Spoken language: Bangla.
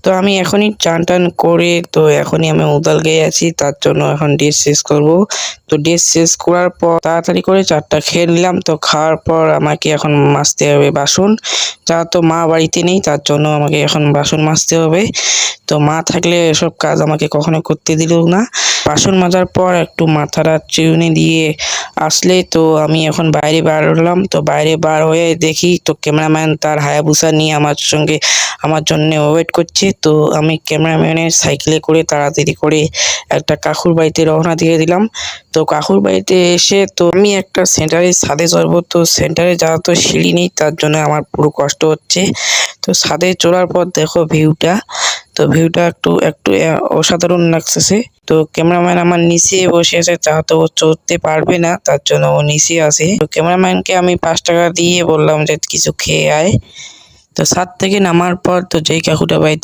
তো আমি এখনই চান টান করে তো এখনই আমি উদাল গিয়ে আছি, তার জন্য এখন ড্রেস শেষ করব। তো ড্রেস শেষ করার পর তাড়াতাড়ি করে চারটা খেয়ে নিলাম। তো খাওয়ার পর আমাকে এখন মাজতে হবে বাসন। যা তো মা বাড়িতে নেই, তার জন্য আমাকে এখন বাসন মাজতে হবে। তো মা থাকলে এসব কাজ আমাকে কখনো করতে দিল না। বাসন মাজার পর একটু মাথাটা চিরুনি দিয়ে আসলে তো আমি এখন বাইরে বার হলাম। তো বাইরে বার হয়ে দেখি তো ক্যামেরাম্যান তার হায়াবুসা নিয়ে আমার জন্য ওয়েট করছে। তো আমি ক্যামেরাম্যানের সাইকেলে করে তাড়াতাড়ি করে একটা কাকুর বাড়িতে রওনা দিয়ে দিলাম। তো কাকুর বাড়িতে এসে তো আমি একটা সেন্টারের ছাদে চড়বো। তো সেন্টারে যাওয়া তো সিঁড়ি নেই, তার জন্য আমার পুরো কষ্ট হচ্ছে। তো ছাদে চড়ার পর দেখো ভিউটা, তো ভিউটা একটু একটু অসাধারণ লাগতেছে। তো ক্যামেরাম্যান আমার নিচে বসে আছে, যেহেতু ও চড়তে পারবে না তার জন্য ও নিচে আছে। তো ক্যামেরাম্যানকে আমি 5 টাকা দিয়ে বললাম যে কিছু খেয়ে আয়। তো ছাদ থেকে নামার পর তো যেই কাকুটা বাড়িতে